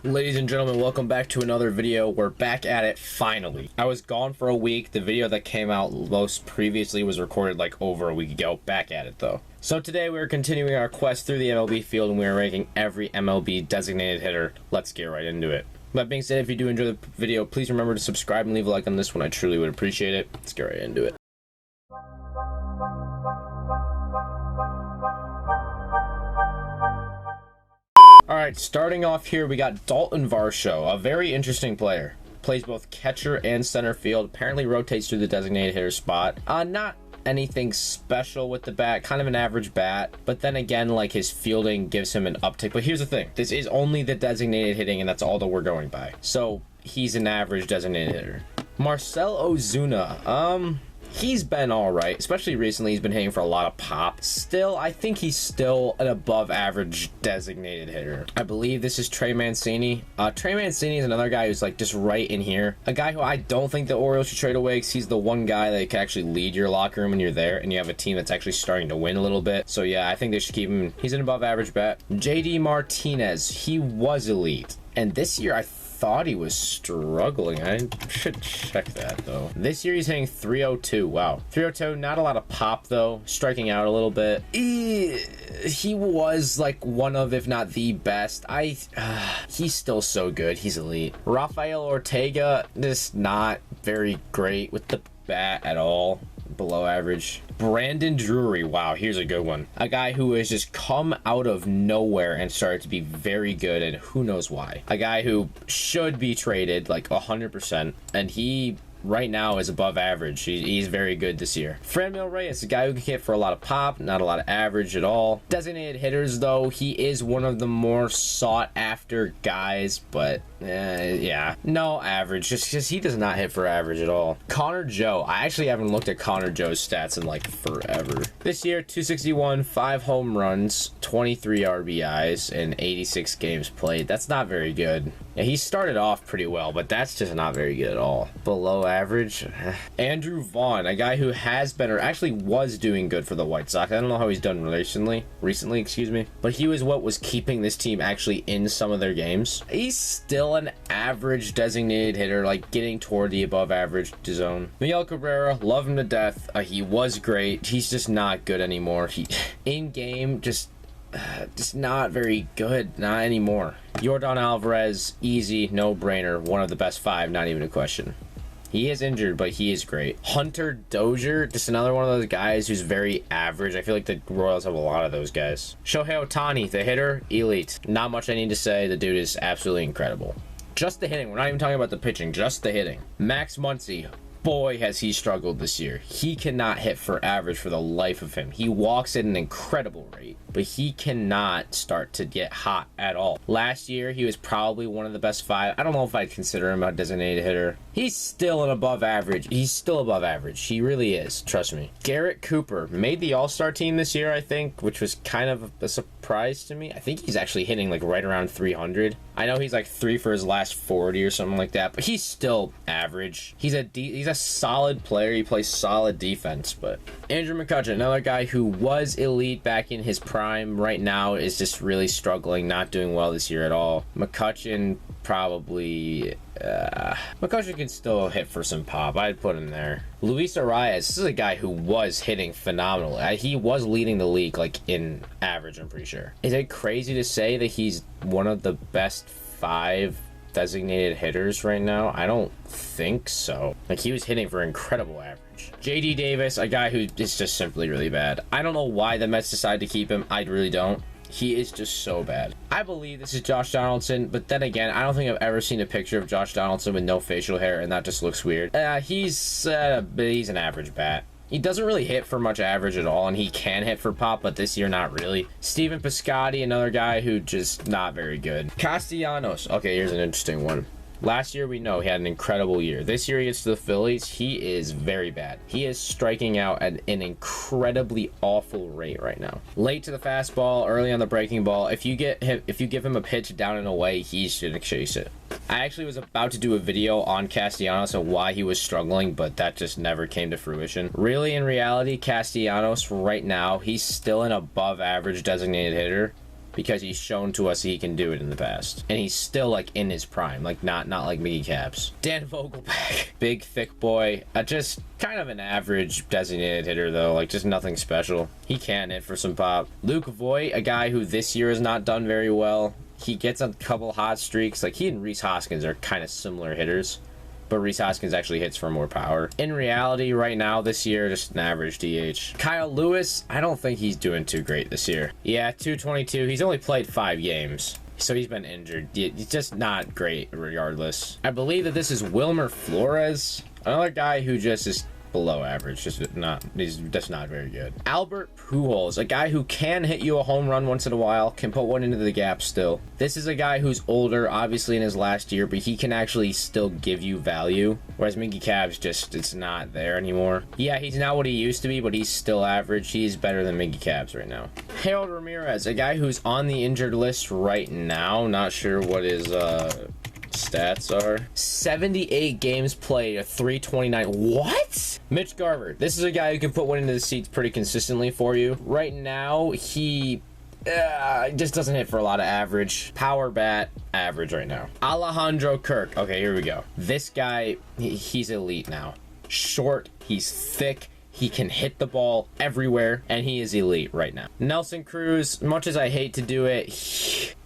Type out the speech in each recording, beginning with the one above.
Ladies and gentlemen, welcome back to another video. We're back at it finally. I was gone for a week. The video that came out most previously was recorded like over a week ago. Back at it though. So today we're continuing our quest through the MLB field and we're ranking every MLB designated hitter. Let's get right into it. That being said, if you do enjoy the video, please remember to subscribe and leave a like on this one. I truly would appreciate it. Let's get right into it. Alright, starting off here, we got Dalton Varsho, a very interesting player. Plays both catcher and center field, apparently rotates through the designated hitter spot. Not anything special with the bat, kind of an average bat, but then again, like, his fielding gives him an uptick. But here's the thing, this is only the designated hitting, and that's all that we're going by. So, he's an average designated hitter. Marcell Ozuna, he's been alright, especially recently. He's been hitting for a lot of pop. Still, I think he's still an above average designated hitter. I believe this is Trey Mancini. Trey Mancini is another guy who's like just right in here. A guy who I don't think the Orioles should trade away because he's the one guy that can actually lead your locker room when you're there and you have a team that's actually starting to win a little bit. So yeah, I think they should keep him. He's an above average bet. JD Martinez, he was elite. And this year I thought he was struggling. I should check that though. This year he's hitting 302. Wow, 302. Not a lot of pop though, striking out a little bit. He was like one of, if not the best. He's still so good. He's elite. Rafael Ortega, just not very great with the bat at all. Below average. Brandon Drury, wow, here's a good one. A guy who has just come out of nowhere and started to be very good, and who knows why. A guy who should be traded like 100%, and he right now is above average. He's very good this year. Franmil Reyes, a guy who can hit for a lot of pop, not a lot of average at all. Designated hitters, though, he is one of the more sought after guys, but yeah, no average. Just because he does not hit for average at all. Connor Joe, I actually haven't looked at Connor Joe's stats in like forever. This year, 261, 5 home runs, 23 RBIs, and 86 games played. That's not very good. Yeah, he started off pretty well, but that's just not very good at all. Below average. Andrew Vaughn, a guy who has been, or actually was doing good for the White Sox. I don't know how he's done recently, excuse me, but he was what was keeping this team actually in some of their games. He's still an average designated hitter, like getting toward the above average zone. Miguel Cabrera, love him to death. He was great. He's just not good anymore. He in game just not very good, not anymore. Yordan Alvarez, easy, no-brainer, one of the best 5, not even a question. He is injured, but he is great. Hunter Dozier, just another one of those guys who's very average. I feel like the Royals have a lot of those guys. Shohei Otani, the hitter, elite. Not much I need to say. The dude is absolutely incredible. Just the hitting. We're not even talking about the pitching, just the hitting. Max Muncy. Boy, has he struggled this year. He cannot hit for average for the life of him. He walks at an incredible rate, but he cannot start to get hot at all. Last year, he was probably one of the best 5. I don't know if I'd consider him a designated hitter. He's still an above average. He's still above average. He really is. Trust me. Garrett Cooper made the All-Star team this year, I think, which was kind of a surprise to me. I think he's actually hitting like right around 300. I know he's like 3 for his last 40 or something like that, but he's still average. He's a solid player. He plays solid defense, but Andrew Mccutchen, another guy who was elite back in his prime, right now is just really struggling, not doing well this year at all. Mccutchen probably Mccutchen can still hit for some pop. I'd put him there. Luis Arias, this is a guy who was hitting phenomenally. He was leading the league like in average, I'm pretty sure. Is it crazy to say that he's one of the best 5 designated hitters right now? I don't think so. Like, he was hitting for incredible average. JD Davis, a guy who is just simply really bad. I don't know why the Mets decided to keep him. I really don't. He is just so bad. I believe this is Josh Donaldson, but then again, I don't think I've ever seen a picture of Josh Donaldson with no facial hair, and that just looks weird. He's an average bat. He doesn't really hit for much average at all, and he can hit for pop, but this year not really. Steven Piscotty, another guy who just not very good. Castellanos. Okay, here's an interesting one. Last year, we know he had an incredible year. This year, he gets to the Phillies. He is very bad. He is striking out at an incredibly awful rate right now. Late to the fastball, early on the breaking ball. If you give him a pitch down and away, he's gonna chase it. I actually was about to do a video on Castellanos and why he was struggling, but that just never came to fruition. Really, in reality, Castellanos right now, he's still an above average designated hitter. because he's shown to us he can do it in the past. And he's still, like, in his prime. Like, not like Mickey Caps. Dan Vogelback. Big, thick boy. Just kind of an average designated hitter, though. Like, just nothing special. He can hit for some pop. Luke Voigt, a guy who this year has not done very well. He gets a couple hot streaks. Like, he and Rhys Hoskins are kind of similar hitters, but Rhys Hoskins actually hits for more power. In reality, right now, this year, just an average DH. Kyle Lewis, I don't think he's doing too great this year. Yeah, 222. He's only played 5 games, so he's been injured. He's just not great regardless. I believe that this is Wilmer Flores, another guy who just is below average, he's just not very good. Albert Pujols, a guy who can hit you a home run once in a while, can put one into the gap still. This is a guy who's older, obviously in his last year, but he can actually still give you value, whereas Mickey Cabs just, it's not there anymore. Yeah, he's not what he used to be, but he's still average. He's better than Mickey Cabs right now. Harold Ramirez, a guy who's on the injured list right now, not sure what his stats are. 78 games played, a 329. What? Mitch Garver, this is a guy who can put one into the seats pretty consistently for you. Right now, he just doesn't hit for a lot of average. Power bat, average right now. Alejandro Kirk. Okay, here we go. This guy, he's elite now. Short, he's thick, he can hit the ball everywhere, and he is elite right now. Nelson Cruz, much as I hate to do it,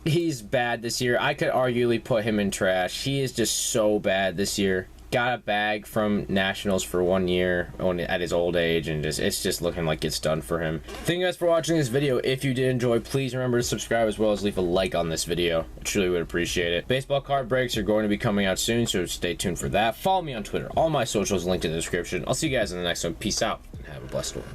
he's bad this year. I could arguably put him in trash. He is just so bad this year. Got a bag from Nationals for 1 year at his old age, and it's just looking like it's done for him. Thank you guys for watching this video. If you did enjoy, please remember to subscribe as well as leave a like on this video. I truly would appreciate it. Baseball card breaks are going to be coming out soon, so stay tuned for that. Follow me on Twitter. All my socials linked in the description. I'll see you guys in the next one. Peace out and have a blessed one.